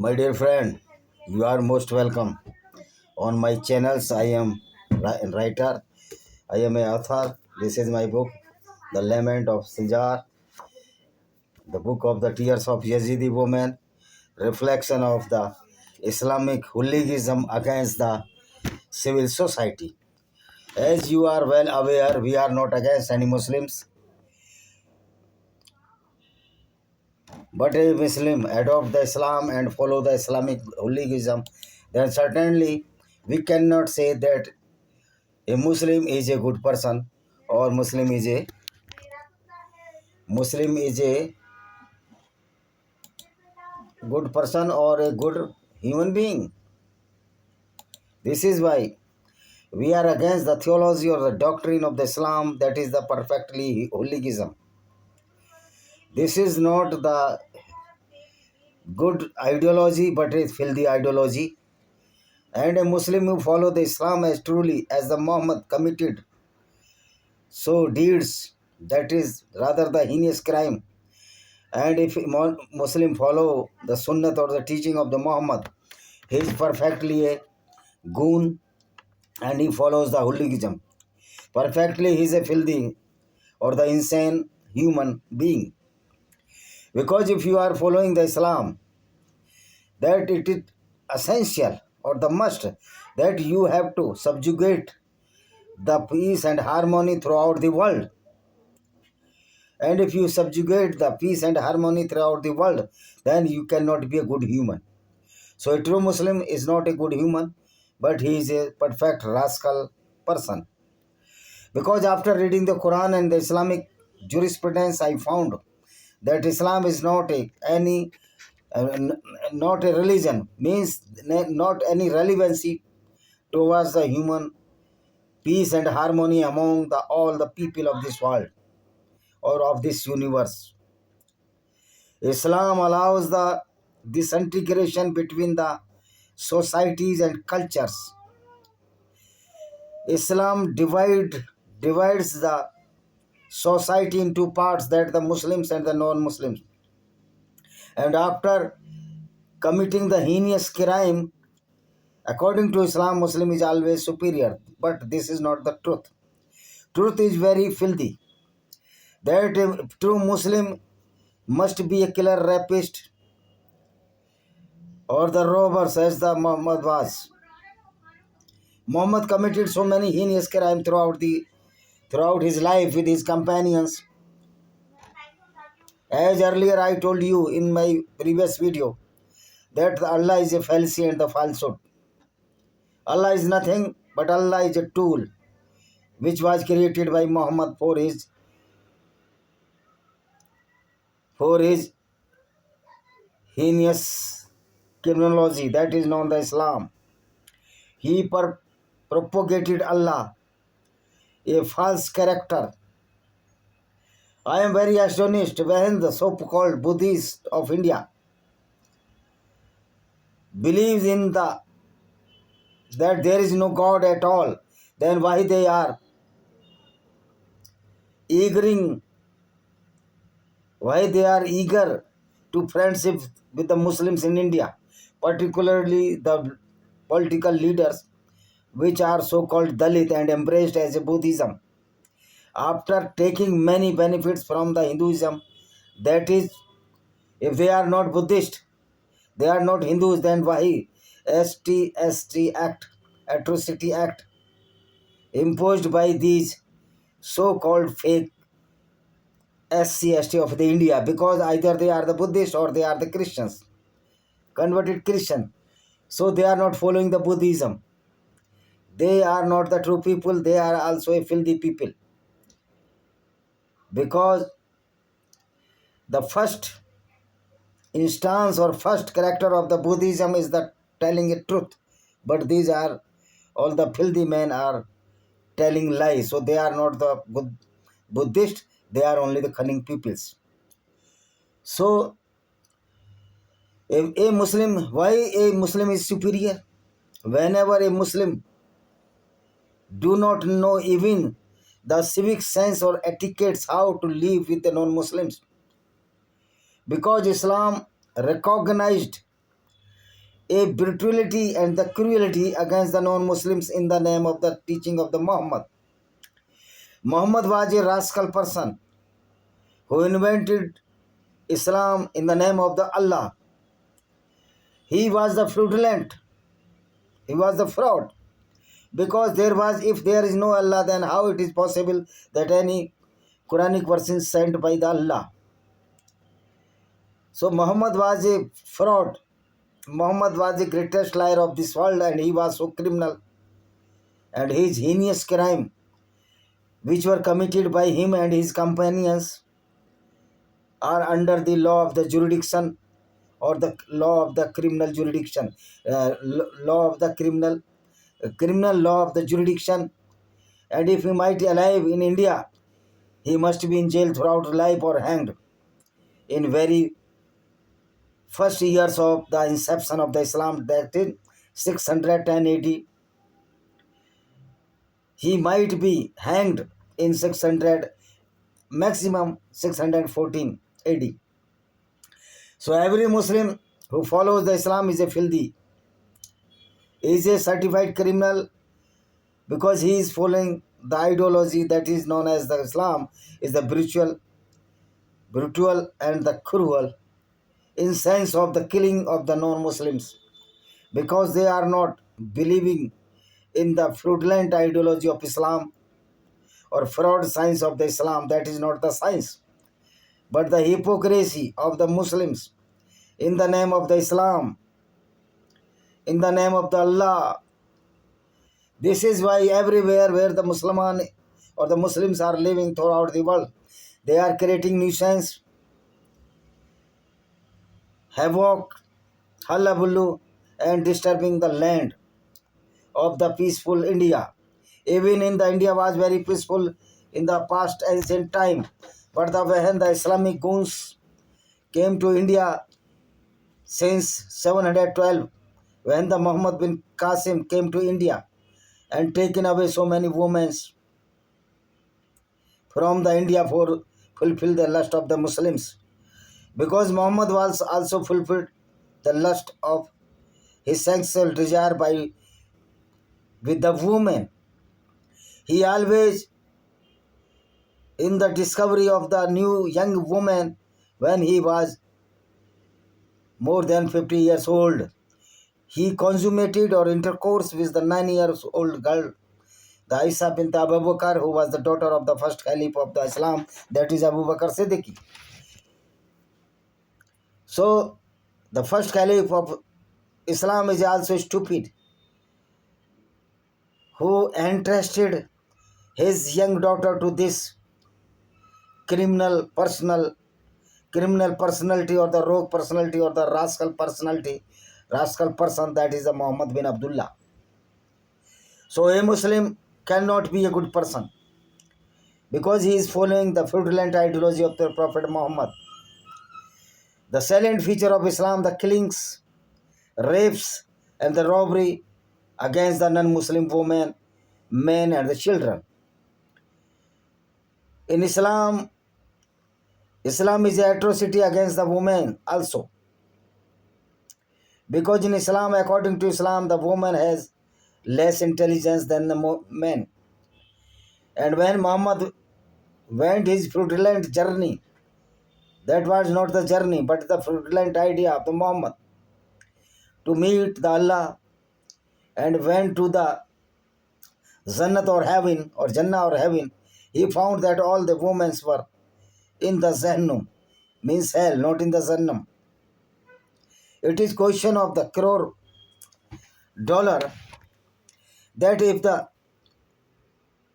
My dear friend, you are most welcome. On my channels, I am writer, I am a author. This is my book, The Lament of Sinjar, the book of the tears of Yazidi woman, reflection of the Islamic hooliganism against the civil society. As you are well aware, we are not against any Muslims, but a Muslim adopt the Islam and follow the Islamic hooliganism, then certainly we cannot say that a Muslim is a good person or Muslim is a good person or a good human being. This is why we are against the theology or the doctrine of the Islam that is the perfectly hooliganism. This is not the good ideology but a filthy ideology. And a Muslim who follow the Islam as truly as the Muhammad committed so deeds, that is rather the heinous crime. And if Muslim follow the sunnah or the teaching of the Muhammad, he is perfectly a goon and he follows the hooliganism. Perfectly he is a filthy or the insane human being. Because if you are following the Islam, that it is essential or the must that you have to subjugate the peace and harmony throughout the world. And if you subjugate the peace and harmony throughout the world, then you cannot be a good human. So a true Muslim is not a good human, but he is a perfect rascal person. Because after reading the Quran and the Islamic jurisprudence, I found that Islam is not not a religion, means not any relevancy towards the human peace and harmony among all the people of this world or of this universe. Islam allows the disintegration between the societies and cultures. Islam divides the society into parts, that the Muslims and the non-Muslims. And after committing the heinous crime, according to Islam, Muslim is always superior. But this is not the truth. Truth is very filthy. That a true Muslim must be a killer, rapist, or the robbers as the Muhammad was. Muhammad committed so many heinous crimes throughout his life with his companions. As earlier I told you in my previous video, that Allah is a fallacy and the falsehood. Allah is nothing, but Allah is a tool which was created by Muhammad for his heinous criminology, that is known as Islam. He propagated Allah, a false character. I am very astonished when the so-called Buddhists of India believes in that there is no God at all. Then why they are eager to friendship with the Muslims in India, particularly the political leaders which are so-called Dalit and embraced as a Buddhism. After taking many benefits from the Hinduism, that is, if they are not Buddhist, they are not Hindus, then why ST Act, Atrocity Act, imposed by these so-called fake SC/ST of the India, because either they are the Buddhist or they are the Christians, converted Christian. So they are not following the Buddhism. They are not the true people. They are also a filthy people. Because the first instance or first character of the Buddhism is the telling a truth. But these are all the filthy men are telling lies. So they are not the Buddhist. They are only the cunning peoples. So a Muslim, why a Muslim is superior? Whenever a Muslim do not know even the civic sense or etiquettes how to live with the non-Muslims. Because Islam recognized a brutality and the cruelty against the non-Muslims in the name of the teaching of the Muhammad. Muhammad was a rascal person who invented Islam in the name of the Allah. He was the fraudulent. He was the fraud. Because if there is no Allah, then how it is possible that any Quranic verse is sent by the Allah? So Muhammad was a fraud. Muhammad was the greatest liar of this world, and he was so criminal. And his heinous crime, which were committed by him and his companions, are under the law of the jurisdiction, or the law of the criminal jurisdiction, law of the criminal law of the jurisdiction. And if he might be alive in India, he must be in jail throughout life or hanged. In very first years of the inception of the Islam, that is 610 AD, he might be hanged in 600, maximum 614 AD. So every Muslim who follows the Islam is a filthy, is a certified criminal, because he is following the ideology that is known as the Islam, is the brutal and the cruel, in sense of the killing of the non-Muslims, because they are not believing in the fraudulent ideology of Islam or fraud science of the Islam. That is not the science, but the hypocrisy of the Muslims in the name of the Islam, in the name of the Allah. This is why everywhere where the Musliman or the Muslims are living throughout the world, they are creating nuisance, havoc, hullabaloo, and disturbing the land of the peaceful India. Even in the India was very peaceful in the past ancient time, but when the Islamic goons came to India since 712, when the Muhammad bin Qasim came to India and taken away so many women from the India for fulfill the lust of the Muslims, because Muhammad was also fulfilled the lust of his sexual desire with the woman. He always in the discovery of the new young woman when he was more than 50 years old. He consummated or intercourse with the 9 years old girl, the Aisha bint Abu Bakr, who was the daughter of the first caliph of the Islam, that is Abu Bakr Siddiqui. So the first caliph of Islam is also stupid, who entrusted his young daughter to this criminal personality, or the rogue personality, or the rascal person, that is the Muhammad bin Abdullah. So a Muslim cannot be a good person, because he is following the fraudulent ideology of the Prophet Muhammad. The salient feature of Islam, the killings, rapes, and the robbery against the non-Muslim women, men, and the children. In Islam is an atrocity against the woman also. Because in Islam, according to Islam, the woman has less intelligence than the men. And when Muhammad went his fraudulent journey, that was not the journey, but the fraudulent idea of the Muhammad to meet the Allah, and went to the Jannat or heaven, or Jannah or heaven, he found that all the women were in the Jahannam, means hell, not in the Jannam. It is question of the crore dollar that if the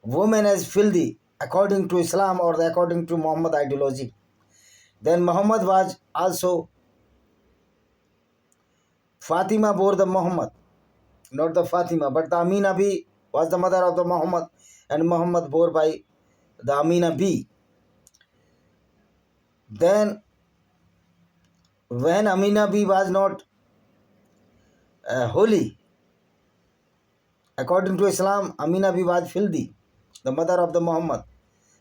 woman is filthy according to Islam or according to Muhammad ideology, then Muhammad was also, Fatima bore the Muhammad, not the Fatima, but the Amina B was the mother of the Muhammad, and Muhammad bore by the Amina B. Then when Amina B was not holy, according to Islam, Amina B was filthy, the mother of the Muhammad.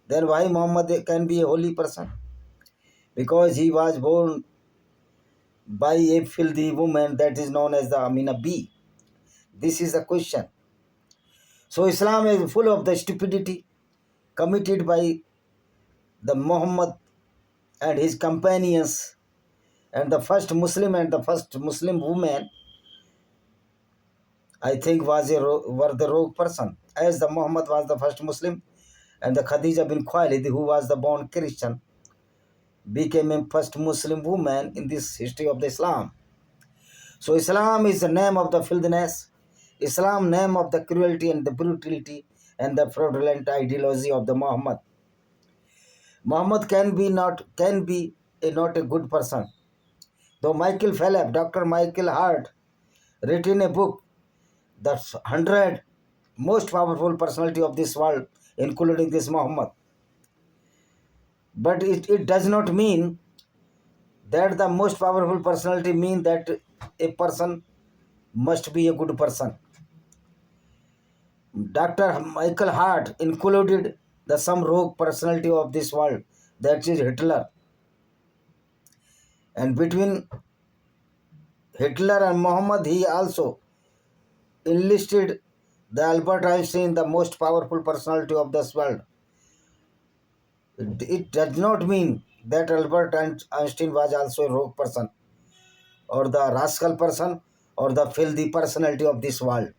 Then why Muhammad can be a holy person? Because he was born by a filthy woman that is known as the Amina B? This is the question. So Islam is full of the stupidity committed by the Muhammad and his companions, and the first Muslim and the first Muslim woman, I think, were the rogue person, as the Muhammad was the first Muslim, and the Khadija bin Khalid, who was the born Christian, became a first Muslim woman in this history of the Islam. So Islam is the name of the filthiness, Islam name of the cruelty and the brutality and the fraudulent ideology of the Muhammad. Muhammad can be not a good person. Though Michael Phelps, Dr. Michael Hart, written a book, the 100 most powerful personality of this world, including this Muhammad. But it does not mean that the most powerful personality mean that a person must be a good person. Dr. Michael Hart included the some rogue personality of this world, that is Hitler. And between Hitler and Muhammad, he also enlisted the Albert Einstein, the most powerful personality of this world. It does not mean that Albert Einstein was also a rogue person, or the rascal person, or the filthy personality of this world.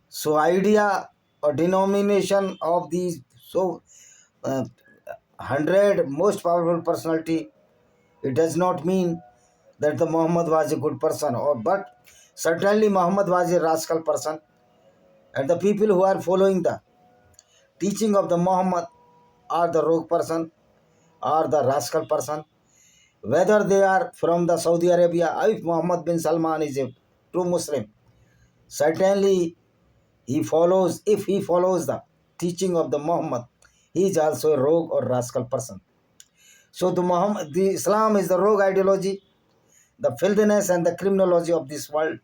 So idea or denomination of these 100 most powerful personality, it does not mean that the Muhammad was a good person, but certainly Muhammad was a rascal person, and the people who are following the teaching of the Muhammad are the rogue person or the rascal person, whether they are from the Saudi Arabia. If Muhammad bin Salman is a true Muslim, certainly if he follows the teaching of the Muhammad, he is also a rogue or rascal person. So the Islam is the rogue ideology, the filthiness and the criminology of this world.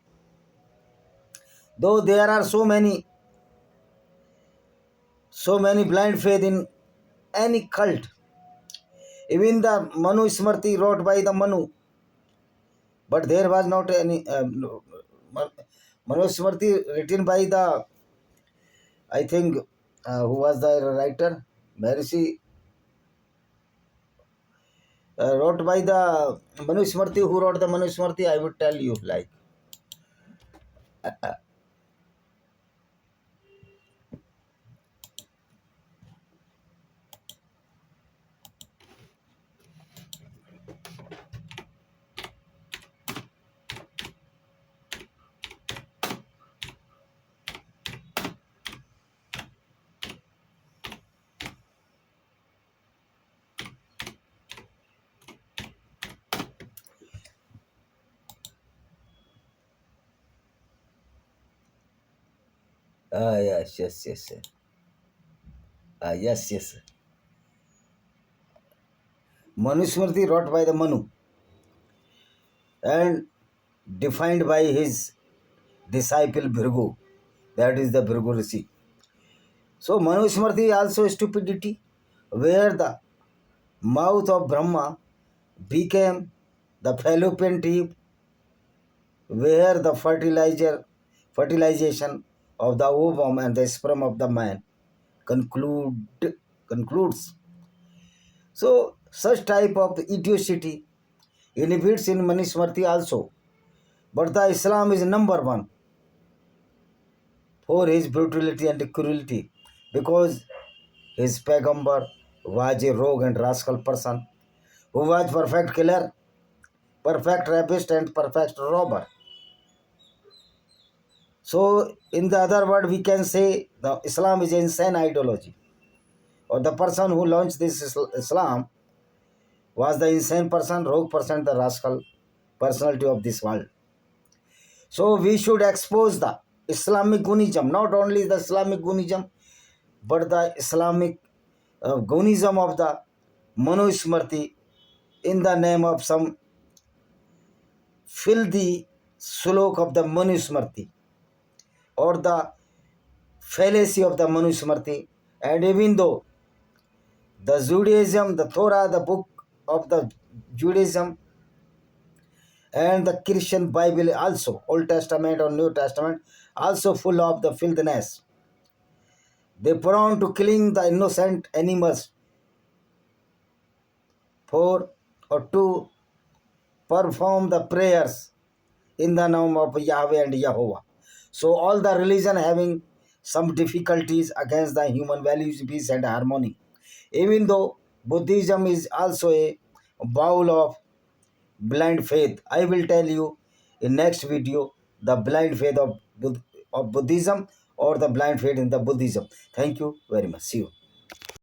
Though there are so many blind faith in any cult, even the Manu Smriti wrote by the Manu, but there was not any Manu Smriti written by the, I think, who was the writer? Maharishi wrote by the Manu Smriti. Who wrote the Manu Smriti? I would tell you, like. Yes, yes, yes, yes. Yes, yes. Manu Smriti wrote by the Manu and defined by his disciple Bhrigu, that is the Bhrigu Rishi. So Manu Smriti also stupidity, where the mouth of Brahma became the fallopian tube, where the fertilization of the ovum and the sperm of the man concludes. So such type of idiocy inhibits in Manu Smriti also. But the Islam is number one for his brutality and cruelty, because his Pagambar was a rogue and rascal person who was perfect killer, perfect rapist and perfect robber. So in the other word, we can say the Islam is an insane ideology, or the person who launched this Islam was the insane person, rogue person, the rascal personality of this world. So we should expose the Islamic Gunism, not only the Islamic Gunism, but the Islamic Gunism of the Manu Smriti in the name of some filthy sulok of the Manu Smriti, or the fallacy of the Manu Smriti. And even though the Judaism, the Torah, the book of the Judaism And the Christian Bible also, Old Testament or New Testament, also full of the filthiness. They prone to killing the innocent animals for or to perform the prayers in the name of Yahweh and Jehovah. So all the religion having some difficulties against the human values, peace and harmony. Even though Buddhism is also a bowl of blind faith. I will tell you in next video the blind faith of, of Buddhism or the blind faith in the Buddhism. Thank you very much. See you.